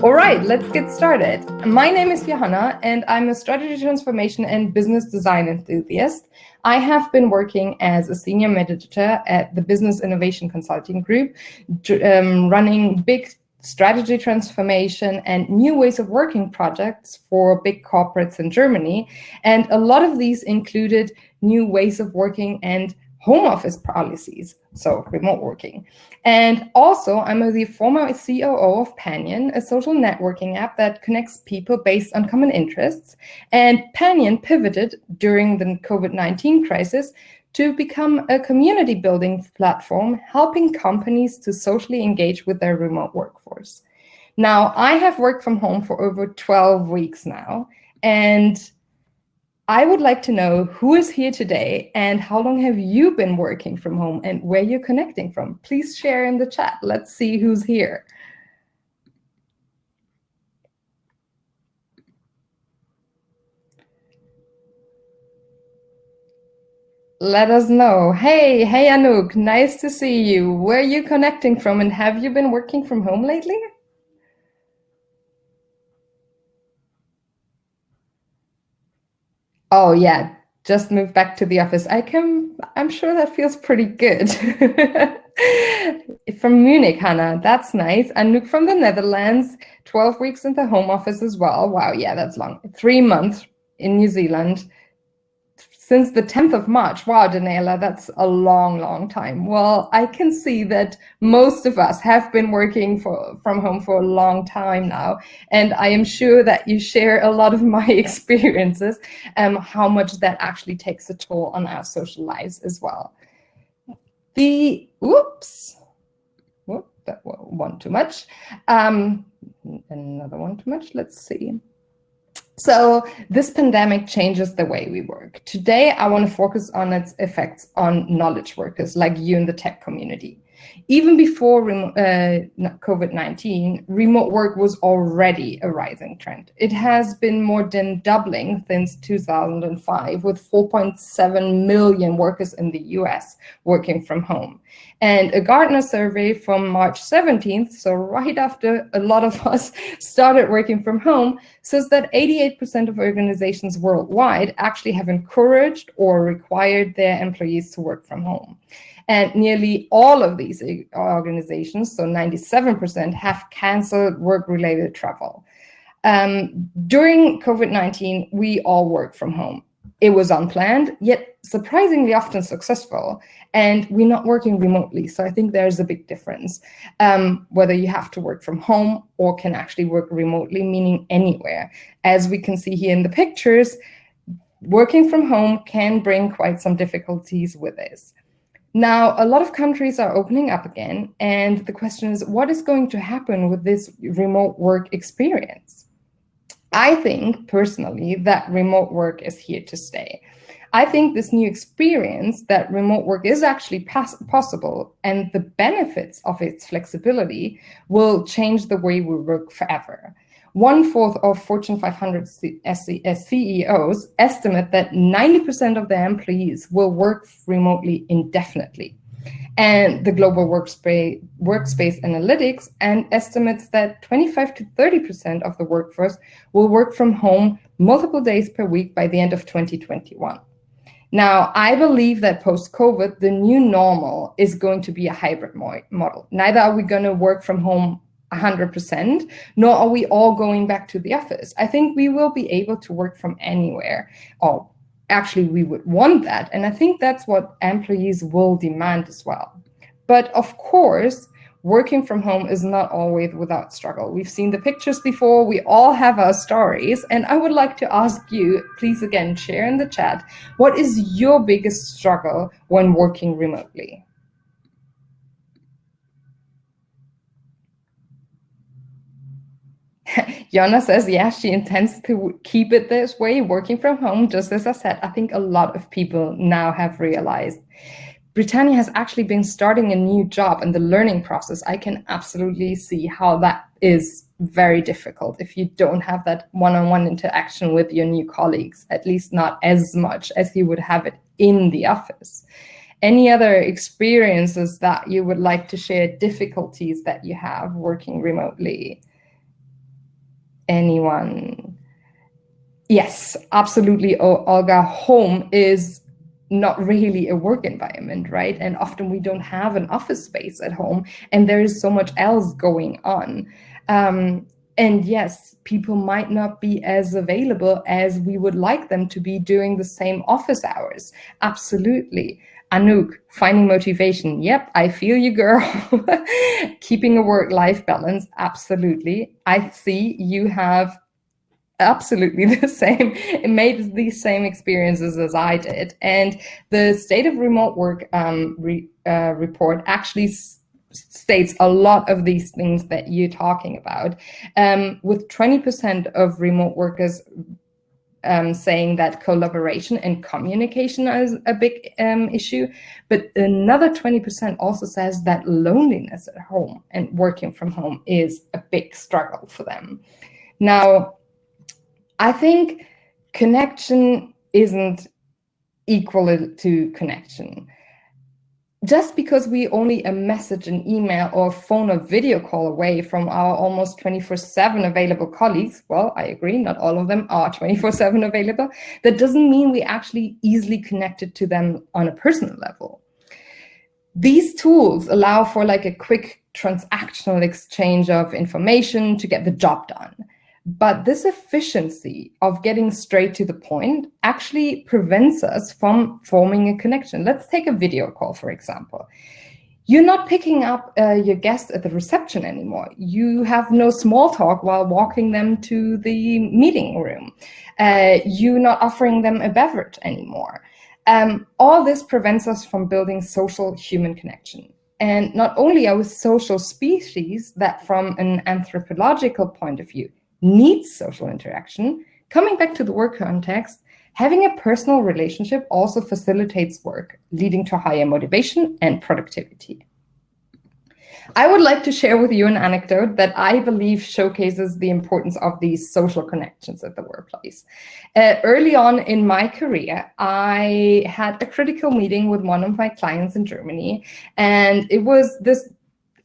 All right, let's get started. My name is Johanna, and I'm a strategy transformation and business design enthusiast. I have been working as a senior manager at the Business Innovation Consulting Group, running big strategy transformation and new ways of working projects for big corporates in Germany. And a lot of these included new ways of working and home office policies, so remote working. And also, I'm the former COO of Panion, a social networking app that connects people based on common interests. And Panion pivoted during the COVID-19 crisis to become a community building platform, helping companies to socially engage with their remote workforce. Now, I have worked from home for over 12 weeks now, and I would like to know who is here today and how long have you been working from home and where you're connecting from. Please share in the chat. Let's see who's here. Let us know. Hey Anouk, nice to see you. Where are you connecting from and have you been working from home lately? Oh yeah, just moved back to the office. I'm sure that feels pretty good. From Munich, Hannah, that's nice. Anouk from the Netherlands, 12 weeks in the home office as well. Wow, yeah, that's long. 3 months in New Zealand. Since the 10th of March. Wow, Daniela, that's a long, long time. Well, I can see that most of us have been working from home for a long time now. And I am sure that you share a lot of my experiences, how much that actually takes a toll on our social lives as well. That one too much. Another one too much, let's see. So this pandemic changes the way we work. Today, I want to focus on its effects on knowledge workers like you in the tech community. Even before COVID-19, remote work was already a rising trend. It has been more than doubling since 2005, with 4.7 million workers in the US working from home. And a Gartner survey from March 17th, so right after a lot of us started working from home, says that 88% of organizations worldwide actually have encouraged or required their employees to work from home. And nearly all of these organizations, so 97%, have canceled work-related travel. During COVID-19, we all worked from home. It was unplanned, yet surprisingly often successful, and we're not working remotely. So I think there's a big difference, whether you have to work from home or can actually work remotely, meaning anywhere. As we can see here in the pictures, working from home can bring quite some difficulties with this. Now, a lot of countries are opening up again, and the question is, what is going to happen with this remote work experience? I think, personally, that remote work is here to stay. I think this new experience that remote work is actually possible and the benefits of its flexibility will change the way we work forever. 1/4 of Fortune 500 CEOs estimate that 90% of their employees will work remotely indefinitely. And the Global Workspace Analytics and estimates that 25 to 30% of the workforce will work from home multiple days per week by the end of 2021. Now, I believe that post-COVID, the new normal is going to be a hybrid model. Neither are we going to work from home 100%, nor are we all going back to the office. I think we will be able to work from anywhere. Or actually, we would want that. And I think that's what employees will demand as well. But of course, working from home is not always without struggle. We've seen the pictures before. We all have our stories. And I would like to ask you, please again, share in the chat, what is your biggest struggle when working remotely? Jonna says, yeah, she intends to keep it this way, working from home. Just as I said, I think a lot of people now have realized Britannia has actually been starting a new job and the learning process. I can absolutely see how that is very difficult if you don't have that one-on-one interaction with your new colleagues, at least not as much as you would have it in the office. Any other experiences that you would like to share, difficulties that you have working remotely? anyone? Yes, absolutely, Olga. Home is not really a work environment, right? And often we don't have an office space at home, and there is so much else going on. And yes, people might not be as available as we would like them to be during the same office hours. Absolutely. Anouk, finding motivation. Yep, I feel you, girl. Keeping a work-life balance. Absolutely. I see you have absolutely the same. It made these same experiences as I did. And the State of Remote Work report actually states a lot of these things that you're talking about, with 20% of remote workers saying that collaboration and communication is a big issue, but another 20% also says that loneliness at home and working from home is a big struggle for them. Now, I think connection isn't equal to connection. Just because we only a message, an email, or phone or video call away from our almost 24/7 available colleagues, well, I agree, not all of them are 24/7 available, that doesn't mean we actually easily connected to them on a personal level. These tools allow for like a quick transactional exchange of information to get the job done. But this efficiency of getting straight to the point actually prevents us from forming a connection. Let's take a video call, for example. You're not picking up your guest at the reception anymore. You have no small talk while walking them to the meeting room. You're not offering them a beverage anymore. All this prevents us from building social human connection. And not only are we social species that from an anthropological point of view needs social interaction, coming back to the work context, having a personal relationship also facilitates work, leading to higher motivation and productivity. I would like to share with you an anecdote that I believe showcases the importance of these social connections at the workplace. Early on in my career, I had a critical meeting with one of my clients in Germany, and this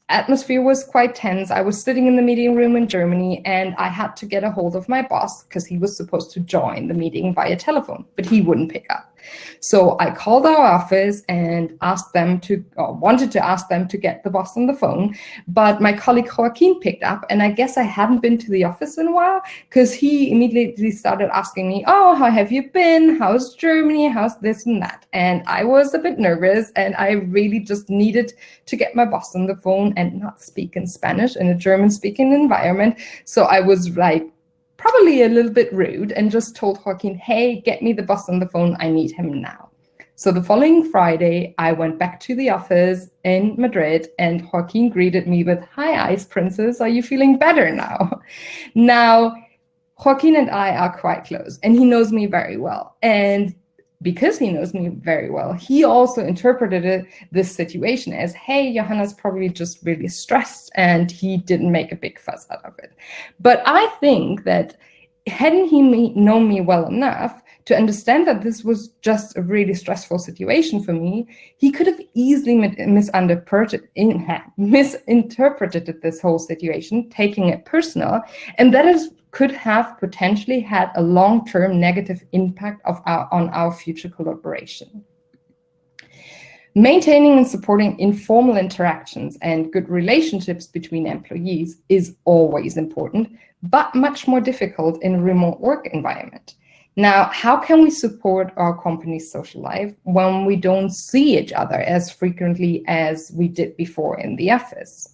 atmosphere was quite tense. I was sitting in the meeting room in Germany, and I had to get a hold of my boss because he was supposed to join the meeting via telephone, but he wouldn't pick up. So I called our office and wanted to ask them to get the boss on the phone, but my colleague Joaquin picked up, and I guess I hadn't been to the office in a while because he immediately started asking me, oh, how have you been? How's Germany? How's this and that? And I was a bit nervous, and I really just needed to get my boss on the phone and not speak in Spanish in a German-speaking environment. So I was like, probably a little bit rude, and just told Joaquin, hey, get me the boss on the phone. I need him now. So the following Friday, I went back to the office in Madrid, and Joaquin greeted me with, hi, Ice Princess, are you feeling better now? Now, Joaquin and I are quite close, and he knows me very well. And because he knows me very well, he also interpreted this situation as, hey, Johanna's probably just really stressed, and he didn't make a big fuss out of it. But I think that hadn't he known me well enough to understand that this was just a really stressful situation for me, he could have easily misinterpreted this whole situation, taking it personal, and could have potentially had a long-term negative impact on our future collaboration. Maintaining and supporting informal interactions and good relationships between employees is always important, but much more difficult in a remote work environment. Now, how can we support our company's social life when we don't see each other as frequently as we did before in the office?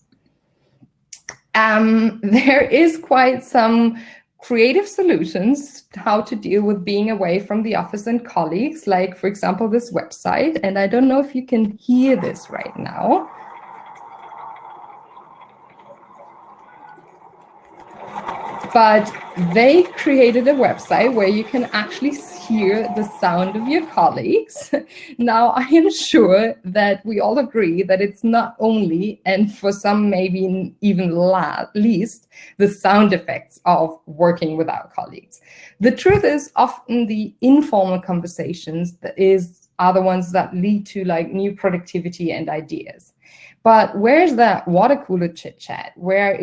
There is quite some creative solutions how to deal with being away from the office and colleagues, like, for example, this website. And I don't know if you can hear this right now. But they created a website where you can actually hear the sound of your colleagues. Now, I am sure that we all agree that it's not only, and for some maybe even least, the sound effects of working with our colleagues. The truth is often the informal conversations are the ones that lead to like new productivity and ideas. But where's that water cooler chit chat? Where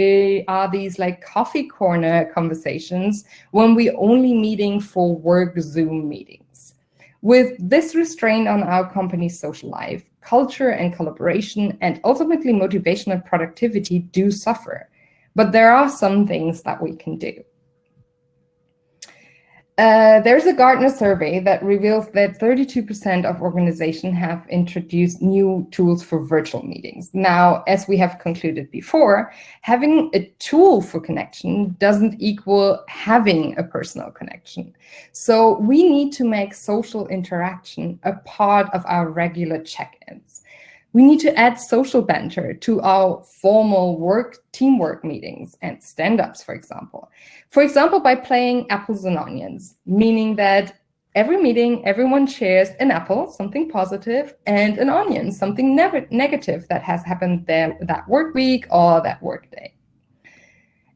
are these like coffee corner conversations when we're only meeting for work Zoom meetings? With this restraint on our company's social life, culture and collaboration, and ultimately motivation and productivity do suffer. But there are some things that we can do. There's a Gartner survey that reveals that 32% of organizations have introduced new tools for virtual meetings. Now, as we have concluded before, having a tool for connection doesn't equal having a personal connection. So we need to make social interaction a part of our regular check-ins. We need to add social banter to our formal teamwork meetings and stand-ups, for example. For example, by playing apples and onions, meaning that every meeting, everyone shares an apple, something positive, and an onion, something negative that has happened there that work week or that work day.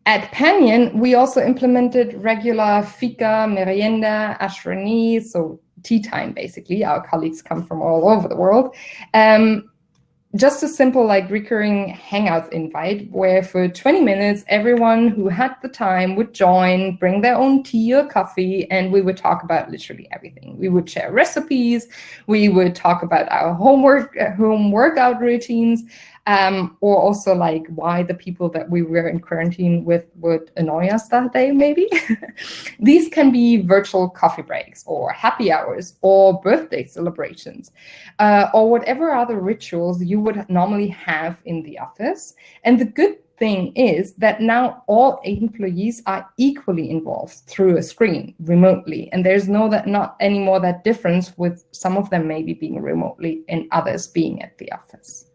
At Panion, we also implemented regular fika, merienda, ashrani, so tea time, basically. Our colleagues come from all over the world. Just a simple like recurring Hangouts invite where for 20 minutes, everyone who had the time would join, bring their own tea or coffee, and we would talk about literally everything. We would share recipes, we would talk about our home workout routines, or also like why the people that we were in quarantine with would annoy us that day, maybe. These can be virtual coffee breaks or happy hours or birthday celebrations, or whatever other rituals you would normally have in the office. And the good thing is that now all employees are equally involved through a screen remotely. And there's not anymore that difference with some of them maybe being remotely and others being at the office.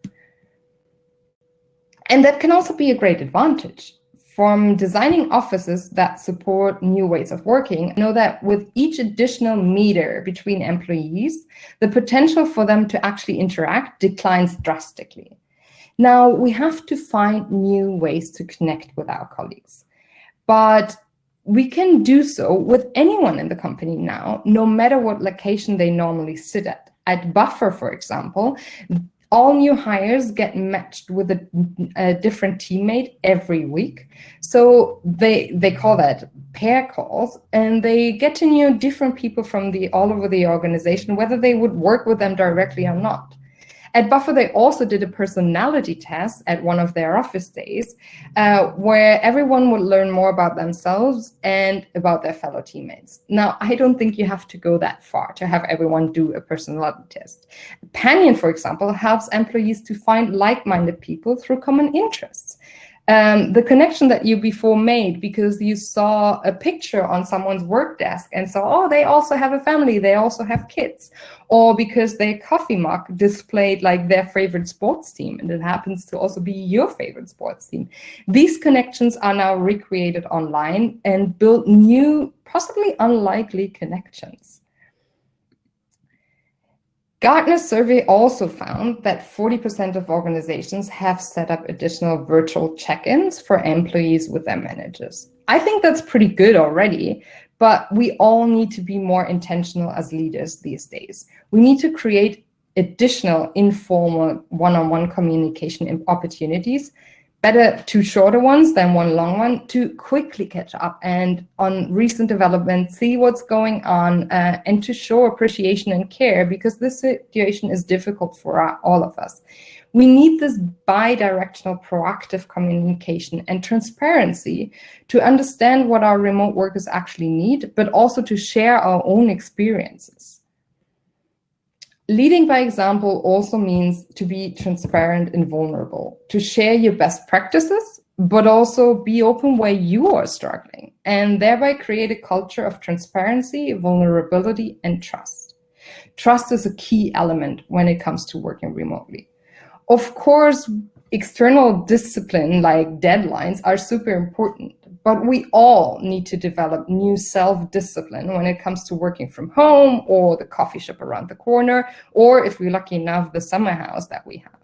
And that can also be a great advantage. From designing offices that support new ways of working, I know that with each additional meter between employees, the potential for them to actually interact declines drastically. Now, we have to find new ways to connect with our colleagues, but we can do so with anyone in the company now, no matter what location they normally sit at. At Buffer, for example, all new hires get matched with a different teammate every week. So they call that pair calls, and they get to know different people from all over the organization, whether they would work with them directly or not. At Buffer, they also did a personality test at one of their office days, where everyone would learn more about themselves and about their fellow teammates. Now, I don't think you have to go that far to have everyone do a personality test. Panion, for example, helps employees to find like-minded people through common interests. The connection that you before made because you saw a picture on someone's work desk and saw, oh, they also have a family, they also have kids, or because their coffee mug displayed like their favorite sports team, and it happens to also be your favorite sports team. These connections are now recreated online and build new, possibly unlikely connections. Gartner's survey also found that 40% of organizations have set up additional virtual check-ins for employees with their managers. I think that's pretty good already, but we all need to be more intentional as leaders these days. We need to create additional informal one-on-one communication opportunities, better two shorter ones than one long one, to quickly catch up and on recent developments, see what's going on, and to show appreciation and care, because this situation is difficult for all of us. We need this bi-directional proactive communication and transparency to understand what our remote workers actually need, but also to share our own experiences. Leading by example also means to be transparent and vulnerable, to share your best practices, but also be open where you are struggling, and thereby create a culture of transparency, vulnerability, and trust. Trust is a key element when it comes to working remotely. Of course, external discipline like deadlines are super important, but we all need to develop new self-discipline when it comes to working from home or the coffee shop around the corner, or if we're lucky enough, the summer house that we have.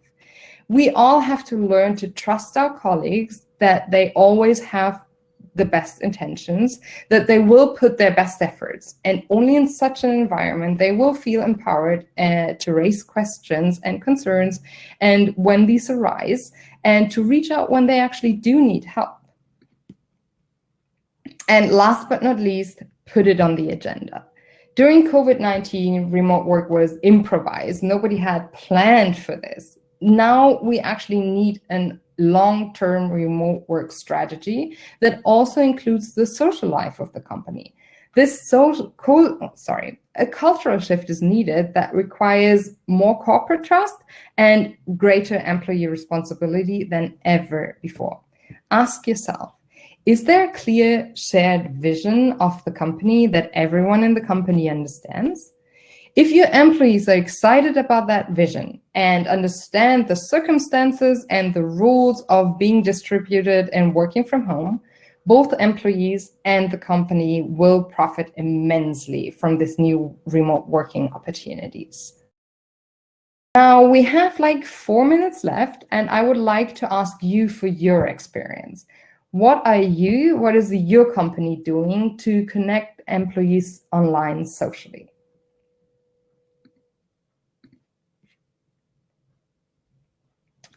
We all have to learn to trust our colleagues that they always have the best intentions, that they will put their best efforts. And only in such an environment, they will feel empowered to raise questions and concerns, and when these arise, and to reach out when they actually do need help. And last but not least, put it on the agenda. During COVID-19, remote work was improvised. Nobody had planned for this. Now we actually need a long-term remote work strategy that also includes the social life of the company. A cultural shift is needed that requires more corporate trust and greater employee responsibility than ever before. Ask yourself, is there a clear shared vision of the company that everyone in the company understands? If your employees are excited about that vision and understand the circumstances and the rules of being distributed and working from home, both employees and the company will profit immensely from this new remote working opportunities. Now we have like 4 minutes left, and I would like to ask you for your experience. What is your company doing to connect employees online socially?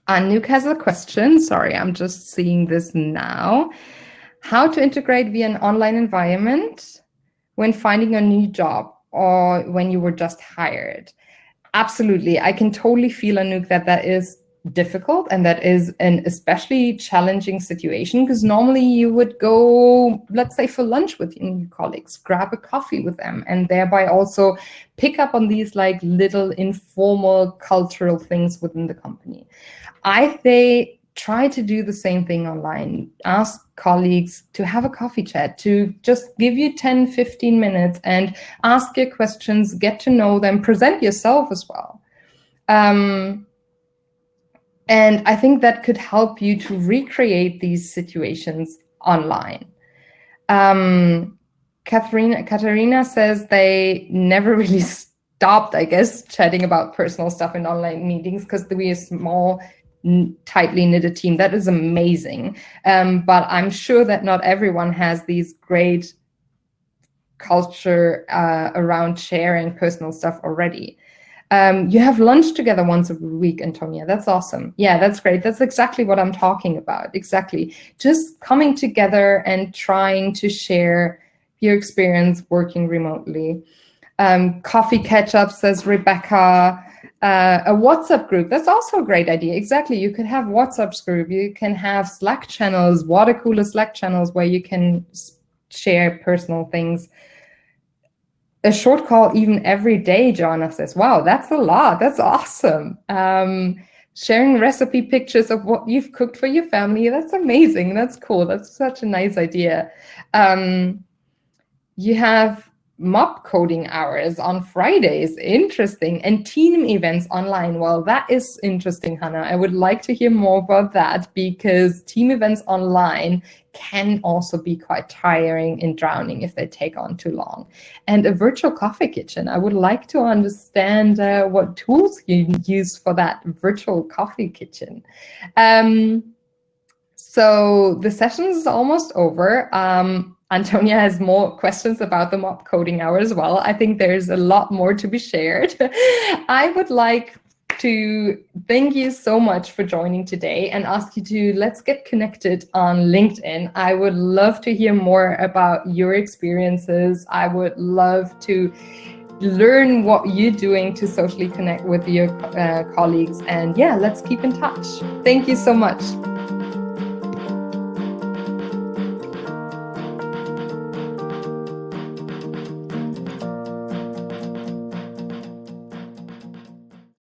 Anouk has a question. Sorry, I'm just seeing this now. How to integrate via an online environment when finding a new job or when you were just hired? Absolutely. I can totally feel, Anouk, that is difficult, and that is an especially challenging situation, because normally you would go, let's say, for lunch with your colleagues, grab a coffee with them, and thereby also pick up on these like little informal cultural things within the company. I say try to do the same thing online. Ask colleagues to have a coffee chat, to just give you 10, 15 minutes and ask your questions, get to know them, present yourself as well. And I think that could help you to recreate these situations online. Katarina says they never really stopped, I guess, chatting about personal stuff in online meetings because we're a small, tightly knitted team. That is amazing. But I'm sure that not everyone has these great culture around sharing personal stuff already. You have lunch together once a week, Antonia. That's awesome. Yeah, that's great. That's exactly what I'm talking about. Exactly. Just coming together and trying to share your experience working remotely. Coffee catch-up, says Rebecca. A WhatsApp group, that's also a great idea. Exactly. You could have WhatsApp group. You can have Slack channels, water cooler Slack channels where you can share personal things. A short call even every day, Johanna says. Wow, that's a lot. That's awesome. Sharing recipe pictures of what you've cooked for your family. That's amazing. That's cool. That's such a nice idea. You have mob coding hours on Fridays. Interesting. And team events online. Well, that is interesting, Hannah. I would like to hear more about that, because team events online can also be quite tiring and drowning if they take on too long. And a virtual coffee kitchen. I would like to understand what tools you use for that virtual coffee kitchen. So the session is almost over. Antonia has more questions about the mob coding hour as well. I think there's a lot more to be shared. I would like to thank you so much for joining today and ask you to let's get connected on LinkedIn. I would love to hear more about your experiences. I would love to learn what you're doing to socially connect with your colleagues. And yeah, let's keep in touch. Thank you so much.